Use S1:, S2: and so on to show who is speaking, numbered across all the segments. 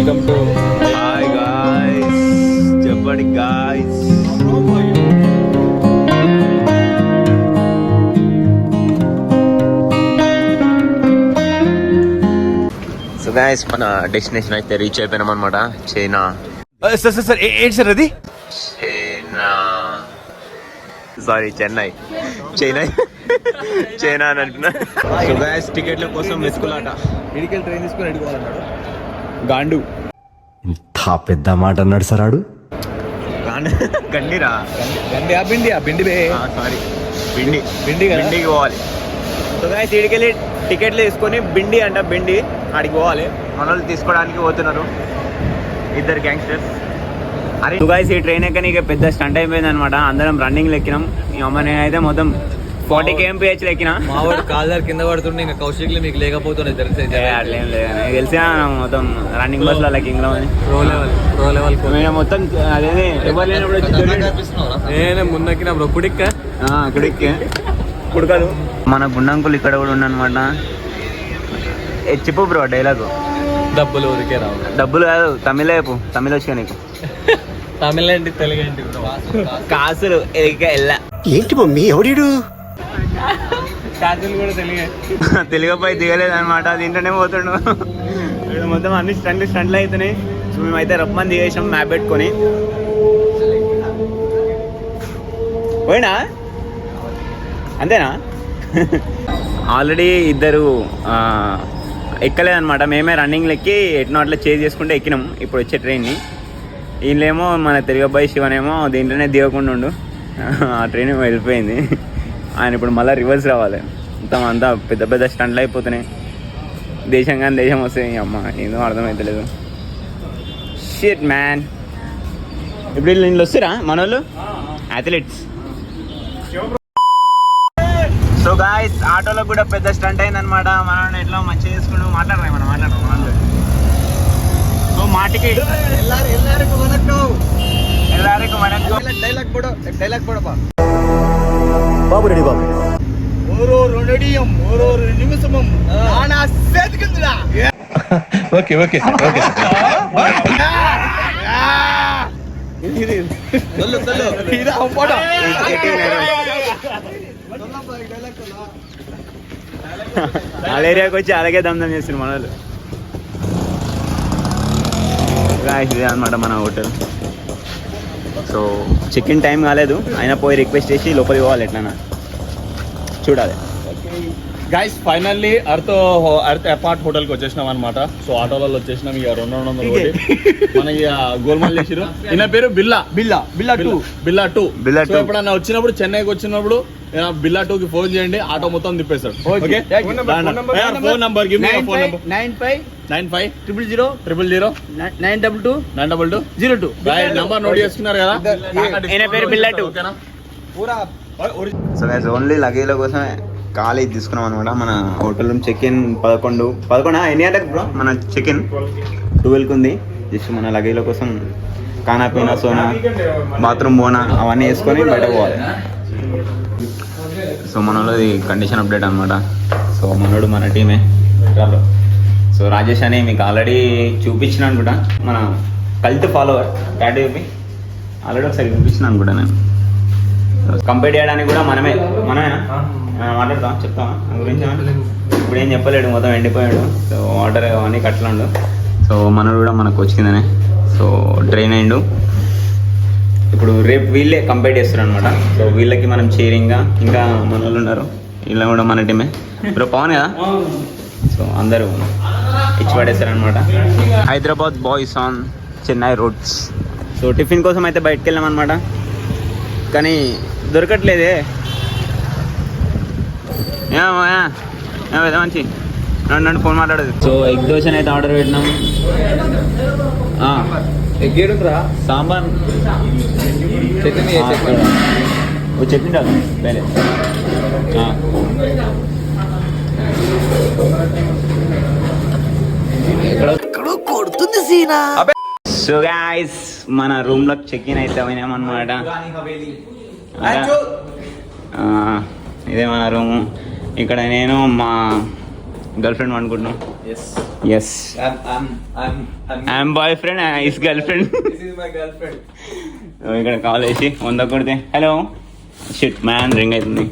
S1: Welcome to
S2: hi guys, చెప్పండి guys. So guys, మన destination అయితే రీచ్ అయిపోయినాం అనమాట. చైనా.
S1: సార్ ఏంటి సార్ అది?
S2: China, sorry Chennai. చైనా అని అంటున్నా. సో గాయ్స్, టికెట్ల కోసం వెతుకులాట.
S1: మెడికల్ ట్రైన్ తీసుకుని అడుగుకోవాలన్నాడు గాండు.
S3: ఇంత పెద్ద మాట అన్నాడు సార్ ఆడు.
S2: గండిరా,
S1: బిండి
S2: సారీ, బిండి
S1: బిండికి
S2: పోవాలి. సో గాయ్స్, ఇడికెళ్ళి టికెట్లు తీసుకొని బిండి ఆడికి పోవాలి. మన వాళ్ళు తీసుకోవడానికి పోతున్నారు ఇద్దరు గ్యాంగ్స్టర్స్. అరే గాయ్స్, ఈ ట్రైన్ ఎక్కని ఇక పెద్ద స్టంట్ అయిపోయింది అనమాట. అందరం రన్నింగ్ ఎక్కినాం. అమ్మ నేనైతే మొత్తం 40 kmph ఎక్కినా.
S1: మావాడు కాలర్ కింద పడుతుండే, ఇంకా కౌశిక్లు మీకు లేకపోతుండే
S2: అట్లేం లేదు, తెలిసా మొత్తం రన్నింగ్ బస్ లో కింగ్ లో
S1: ప్రో లెవెల్
S2: మేము మొత్తం అదే ఎవరు లేనప్పుడు
S1: నేనే ముందెక్కిన బ్రో.
S2: కుడకదు. మన గుండంకులు ఇక్కడ కూడా ఉన్నమాట. చెప్పు బ్రో డైలాగు.
S1: డబ్బులు ఊరికే రావు.
S2: డబ్బులు కాదు, తమిళ చెప్పు. తమిళ వచ్చా నీకు?
S1: తమిళ ఏంటి తెలుగు ఏంటి?
S2: కాసులు
S3: ఏంటి మమ్మీ ఎవడీడు?
S1: కాసులు కూడా తెలుగే.
S2: తెలుగుపై దిగలేదు అనమాట. దీంట్లోనే పోతుండు. మొత్తం అన్ని స్టంట్లు అవుతున్నాయి. సో మేమైతే రప్పని దిగేసాం మ్యాప్ పెట్టుకొని. పోయినా అంతేనా? ఆల్రెడీ ఇద్దరు ఎక్కలేదనమాట. మేమే రన్నింగ్లు ఎక్కి ఎట్నో అట్లా చేంజ్ చేసుకుంటే ఎక్కినాం ఇప్పుడు వచ్చే ట్రైన్ని. వీళ్ళేమో మన తెలుగు అబ్బాయి శివనేమో దీంట్లోనే దిగకుండా ఉండు. ఆ ట్రైన్ వెళ్ళిపోయింది. ఆయన ఇప్పుడు మళ్ళీ రివర్స్ రావాలి. మొత్తం అంతా పెద్ద పెద్ద స్టంట్లు అయిపోతున్నాయి. దేశం కానీ దేశం వస్తాయి. అమ్మ ఏదో అర్థమవుతలేదు. Shit man. ఇప్పుడు వీళ్ళు వస్తారా మన వాళ్ళు అథ్లెట్స్? సో గాయ్స్, ఆటోలో కూడా పెద్ద స్టంట్ అయిందనమాట. మనం ఎట్లా మంచిగా చేసుకుంటూ మాట్లాడరా మనం. సో మాటికి
S1: ఎల్లారికి
S2: మనకు
S1: డైలాగ్ కూడా
S3: బాబు రెడీ బాబు.
S1: నిమిషమం ఓకే
S2: వాళ్ళ ఏరియాకి వచ్చి అలాగే దమ్దం చేస్తున్నారు మన వాళ్ళు. ఇదే అనమాట మన hotel. So check in time కాలేదు, అయినా పోయి రిక్వెస్ట్ చేసి లోపలికి పోవాలి. ఎట్లన్నా చూడాలి.
S1: గైస్, ఫైనల్లీ అర్త్ అపార్ట్ హోటల్కి వచ్చేసినాం అనమాట. సో ఆటోలలో వచ్చేసినాం. ఇక 200 మన ఇక గోల్మాల్ చేసిరు. ఈయన పేరు బిల్లా టూ. ఎప్పుడన్నా వచ్చినప్పుడు చెన్నైకి వచ్చినప్పుడు బిల్లా 2కి ఫోన్ చేయండి, ఆటో మొత్తం తిప్పేస్తాడు. Okay, phone number 9500000922 number note చేసుకున్నారు కదా.
S2: ఈయన పేరు బిల్లా 2. సో గైస్, ఓన్లీ లగేజ్ల కోసమే ఖాళీ తీసుకున్నాం అనమాట. మన హోటల్ రూమ్ చెక్ ఇన్ 11 ఎన్ని గంటలకు బ్రో? మన చెక్ ఇన్ 12కి ఉంది. జస్ట్ మన లగేజ్ల కోసం ఖానా పీనా సోనా బాత్రూమ్ బోనా అవన్నీ వేసుకొని బయట పోవాలి. సో మనోళ్ళది కండిషన్ అప్డేట్ అనమాట. సో మనోడు మన టీమే. సో రాజేష్ అని మీకు ఆల్రెడీ చూపించిన అనుకుంటా, మన కల్త్ ఫాలోవర్ టాటూ చూపి ఆల్రెడీ ఒకసారి చూపించిన అనుకుంటా నేను. కంపేర్ చేయడానికి కూడా మనమేనా మాట్లాడతాం, చెప్తామా నా గురించి? ఇప్పుడు ఏం చెప్పలేడు, మొత్తం ఎండిపోయాడు. సో వాటర్ అవన్నీ కట్టలేడు. సో మనోడు కూడా మనకు వచ్చిందనే. సో ట్రైన్ అయిండు. ఇప్పుడు రేపు వీళ్ళే కంపేర్ చేస్తారు అనమాట. సో వీళ్ళకి మనం చీరింగ్గా ఇంకా మన వాళ్ళు ఉన్నారు, వీళ్ళ కూడా మన టీమే. ఇప్పుడు పవన్ కదా. సో అందరూ ఇచ్చి పడేస్తారు అనమాట. Hyderabad boys on Chennai roads. So tiffin కోసం అయితే బయటకు వెళ్ళాం అనమాట, కానీ దొరకట్లేదే. మంచి నన్ను ఫోన్ మాట్లాడదు. సో ఎగ్ దోశ అయితే ఆర్డర్ పెట్టినాం. సాంబార్ చట్నీ రాదు వేరే.
S3: కొడుతుంది సీనా.
S2: సో గైస్, మన రూమ్ లో చెక్ ఇన్ అయితే అయినామన్నమాట. ఇదే మన రూము. ఇక్కడ నేను మా గర్ల్ ఫ్రెండ్ అనుకుంటున్నాం. Yes I'm boyfriend is girlfriend. ఇక్కడ కాల్ చేసి 100 కొడితే హలో షిట్ మ్యాన్ రింగ్ అవుతుంది.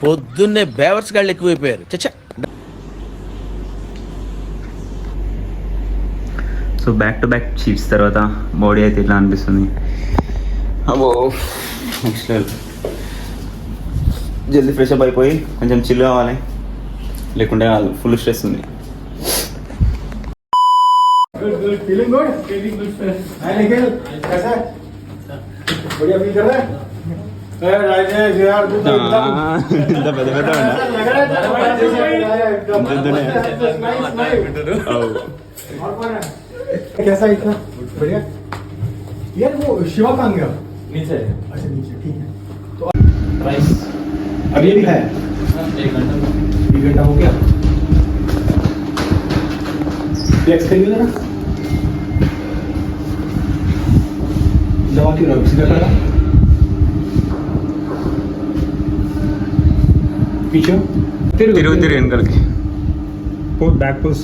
S4: పొద్దున్నే బేవర్స్ గాళ్ళు ఎక్కువైపోయారు. చచ్చా.
S2: So back to back cheats తర్వాత బాడీ అయితే ఇట్లా అనిపిస్తుంది. అబ్బో నెక్స్ట్ జల్దీ ఫ్రెష్ అప్ అయిపోయి కొంచెం చిల్ కావాలి, లేకుంటే ఫుల్ స్ట్రెస్ ఉంది. ఇంత పెద్ద పెద్ద
S5: कैसा इतना बढ़िया यार वो शिवा कहाँ गया नीचे अच्छा नीचे ठीक है तो राइस अभी भी है 1 घंटा हो गया फ्लेक्स करिए जरा दवा की रब सीधा करा पीछे
S2: తిరుగు వెనకాలకి.
S5: Put back push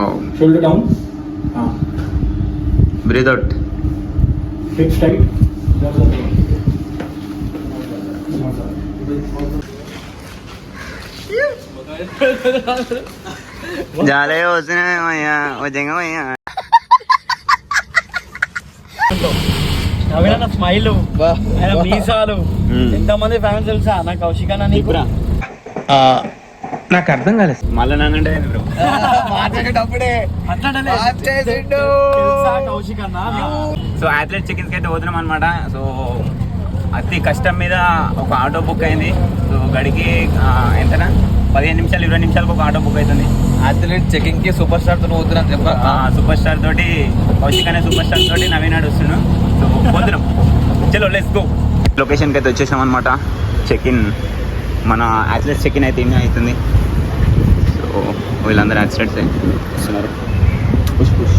S2: Oh.
S5: shoulder down हाँ
S2: Breathe out.
S5: hips tight
S2: జాలే వస్తున్నాయా వచ్చంగా అయ్యా.
S6: నవీన స్మైల్ ఆయన మీసాలు ఎంతమంది ఫ్యాన్స్ తెలుసా నాకు కౌశిక్ అన్న నీకు
S4: నాకు అర్థం కాలేదు.
S2: మళ్ళీ నానంటే బ్రో
S6: మాట్లాడేటప్పుడే తెలుసా కౌశిక్ అన్న
S2: సో అథ్లెట్ చికెన్స్కి అయితే పోతున్నాం అనమాట. సో అతి కష్టం మీద ఒక ఆటో బుక్ అయింది. సో గడికి ఎంతనా 15 నిమిషాలు 20 నిమిషాలకు ఒక ఆటో బుక్ అవుతుంది.
S6: అథ్లెట్ చెకింగ్ కి సూపర్ స్టార్ తో పోతున్నా చెప్పా.
S2: సూపర్ స్టార్ తోటి కౌశిక్ అనే సూపర్ స్టార్ తోటి నవీన్ వస్తున్నాం. సో పోతున్నాం, చలో లెట్స్ గో. లొకేషన్కి అయితే వచ్చేసాం అనమాట. చెక్-ఇన్ మన అథ్లెట్స్ చెక్-ఇన్ అయితే ఏమీ అవుతుంది. సో వీళ్ళందరూ అథ్లెట్స్ వస్తున్నారు. Push push.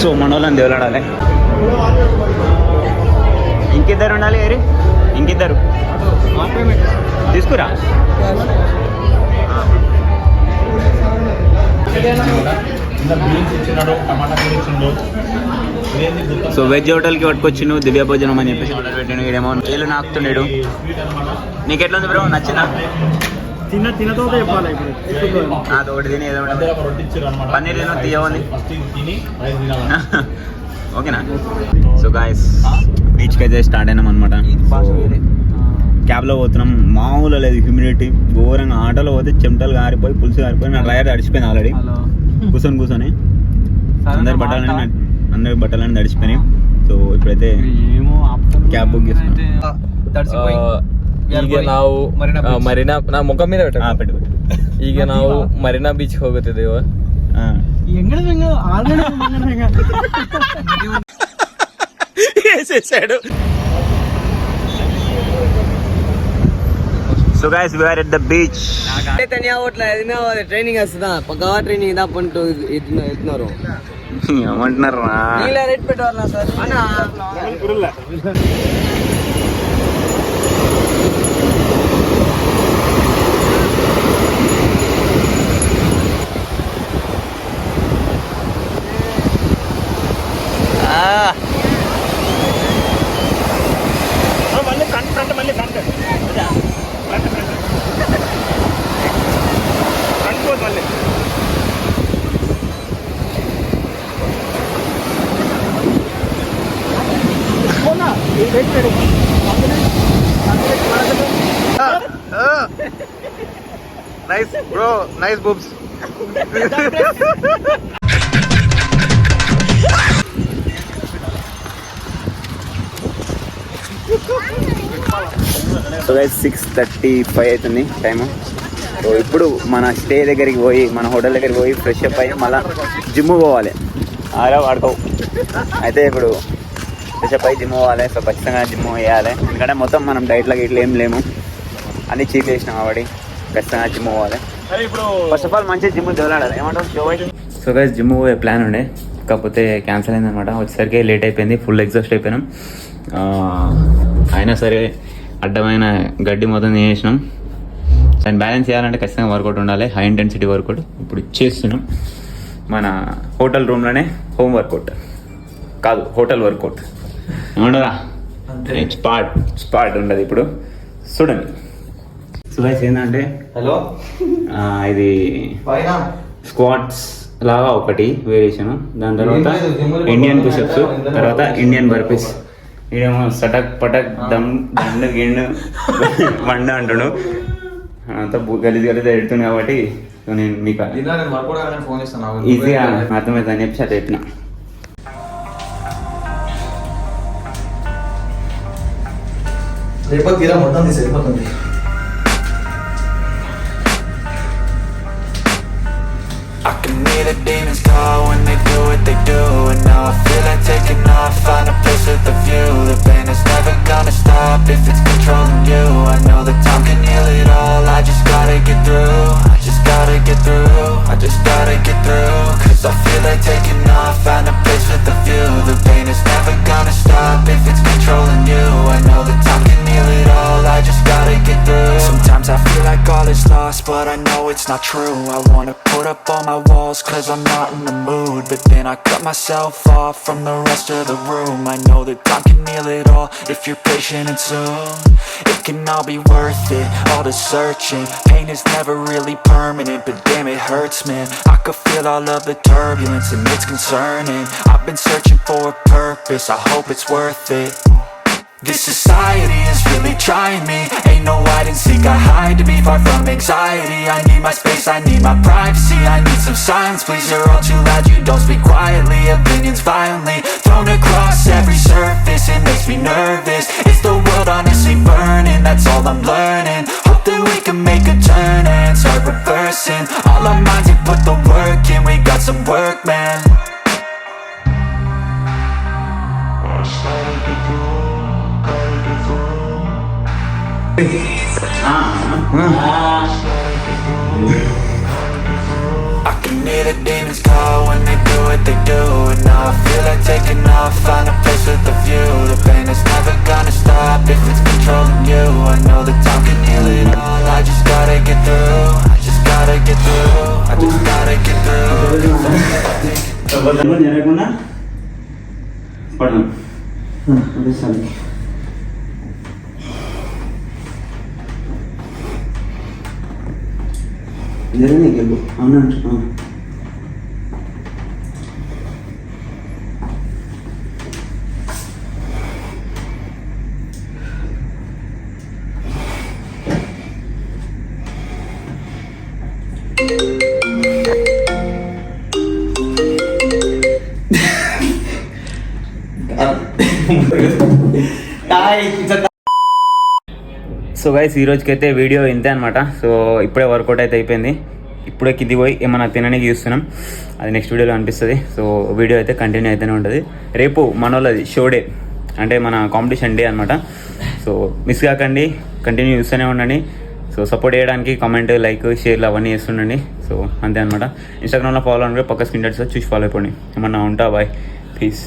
S2: సో మన వాళ్ళని దేవులాడాలి. ఇంకిద్దరు ఉండాలి. ఏరి ఇంకిద్దరు తీసుకురా. సో వెజ్ హోటల్కి పట్టుకొచ్చిండు దివ్య భోజనం అని చెప్పేసి ఆర్డర్ పెట్టిండు. ఇడేమో ఏళ్ళు నాకుతుండేడు. నీకు ఎట్లా ఉంది బ్రో, నచ్చిందా?
S6: తినతో చెప్పాలి ఇప్పుడు
S2: అదొకటి తిని ఏదో పన్నీర్ తిన తీయవని ఓకేనా. సో గాయస్ బీచ్కి అయితే స్టార్ట్ అయినాం అనమాట. క్యాబ్లో పోతున్నాం. మామూలు లేదు హ్యూమిడిటీ ఘోరంగా. ఆటోలో పోతే చెమటలు కారిపోయి పులుసు కారిపోయి నా డ్రైవర్ తడిచిపోయింది ఆల్రెడీ. కూర్చొని అందరి బట్టలన్నీ తడిచిపోయినాయి. సో ఇప్పుడైతే క్యాబ్ బుక్ చేసుకున్నాం.
S6: ಈಗ ನಾವು ಮರೀನಾ ನಾ ಮುಖ ಮೇಲೆ
S2: పెట్టు.
S6: ಈಗ ನಾವು ಮರೀನಾ ಬೀಚ್ ಹೋಗುತ್ತಿದ್ದೇವೆ.
S2: వేసేసాడు. So guys we are at the beach.
S6: Training వస్తుందా పక్కా ట్రైనింగ్ ఇదా పంటూ ఇస్తున్నారు
S2: ఏమంటున్నారు
S6: రేట్ పెట్టారు sir.
S2: Nice bro, nice boobs. So guys 6:35 అవుతుంది టైము. సో ఇప్పుడు మన స్టే దగ్గరికి పోయి మన హోటల్ దగ్గరికి పోయి ఫ్రెష్ అప్ అయ్యి మళ్ళీ జిమ్ పోవాలి. ఆరా వాడుకో అయితే ఇప్పుడు ఫ్రెష్ అప్ అయ్యి జిమ్ పోవాలి. సో ఖచ్చితంగా జిమ్ వేయాలి, ఎందుకంటే మొత్తం మనం డైట్లోకి ఇట్లా ఏం లేము, అన్నీ చీట్ చేసినాం కాబట్టి ఖచ్చితంగా జిమ్ పోవాలి. ఫస్ట్ ఆఫ్ ఆల్ మంచి జిమ్ దేవులాడాలి. ఏమంటావు? సో గైస్ జిమ్ పోయే ప్లాన్ ఉండే కాకపోతే క్యాన్సిల్ అయిందనమాట. వచ్చేసరికి లేట్ అయిపోయింది, ఫుల్ ఎగ్జాస్ట్ అయిపోయినాం. అయినా సరే అడ్డమైన గడ్డి మొత్తం తినేసినాం. దాన్ని బ్యాలెన్స్ చేయాలంటే ఖచ్చితంగా వర్కౌట్ ఉండాలి, హై ఇంటెన్సిటీ వర్కౌట్. ఇప్పుడు చేస్తున్నాం మన హోటల్ రూమ్లోనే. హోమ్ వర్కౌట్ కాదు, హోటల్ వర్కౌట్ ఏమంటారా? స్పాట్ ఉండదు ఇప్పుడు. చూడండి సురేష్ ఏంటంటే
S1: హలో,
S2: ఇది స్క్వాట్స్ లాగా ఒకటి వేరియేషన్, దాని తర్వాత ఇండియన్ పుషప్స్, తర్వాత ఇండియన్ బర్పీస్. ఇదేమో సటక్ పటక్ దమ్ దండు గిండు బండ అంటాడు. అంతా గలీజ్ ఎడుతుంది కాబట్టి నేను మీకు ఈజీగా అర్థమవుతుందని చెప్పి అది చెప్పిన.
S5: రేపు తీరా మొత్తం తీసి వెళ్ళిపోతుంది.
S7: I can hear the demons call when they do what they do. And now I feel like taking off, find a place with a view. The pain is never gonna stop if it's controlling you. I know that time can heal it all, I just gotta get through. I just gotta get through, I just gotta get through. Cause I feel like taking off, find a place with a view. The pain is never gonna stop if it's controlling you. I know that time can heal it all, I just gotta get through. Sometimes I feel like all is lost, but I know it's not true. I wanna put up all my walls cause I'm not in the mood, but then I cut myself off from the rest of the room. I know that time can heal it all if you're patient and soon it can all be worth it, all the searching. Pain is never really permanent, but damn it hurts, man. I could feel all of the turbulence and it's concerning. I've been searching for a purpose, I hope it's worth it. This society is really trying me. Ain't no hide and seek, I hide to be far from anxiety. I need my space, I need my privacy. I need some silence, please, you're all too loud. You don't speak quietly, opinions violently thrown across every surface. It makes me nervous. Is the world honestly burning? That's all I'm learning. Hope that we can make a turn and start reversing all our minds and put the work in. We got some work, man. I can hear the demons call when they do what they do. And now I feel like taking off, find a place with a view. The pain is never gonna stop if it's controlling you. I know that time can heal it all, I just gotta get through. I just gotta get through, I just gotta get through.
S2: జరగకుండా పడదాం. జరిగింది గెలుపు అవునంట. So guys ఈ రోజుకైతే video ఇంతే అనమాట. So ఇప్పుడే work out అయితే అయిపోయింది. ఇప్పుడే కింది పోయి ఏమన్నా తినడానికి చూస్తున్నాం, అది నెక్స్ట్ వీడియోలో అనిపిస్తుంది. సో వీడియో అయితే కంటిన్యూ అయితేనే ఉంటుంది. రేపు మన వాళ్ళది షో డే, అంటే మన కాంపిటీషన్ డే అనమాట. సో మిస్ కాకండి, కంటిన్యూ చూస్తూనే ఉండండి. సో సపోర్ట్ చేయడానికి కామెంట్, లైక్, షేర్లు అవన్నీ చేస్తుండండి. సో అంతే అనమాట. ఇన్స్టాగ్రామ్లో ఫాలో అనుకో, పక్క స్క్రీన్ చూసి ఫాలో అయిపోండి. ఏమన్నా ఉంటా బాయ్, ప్లీజ్.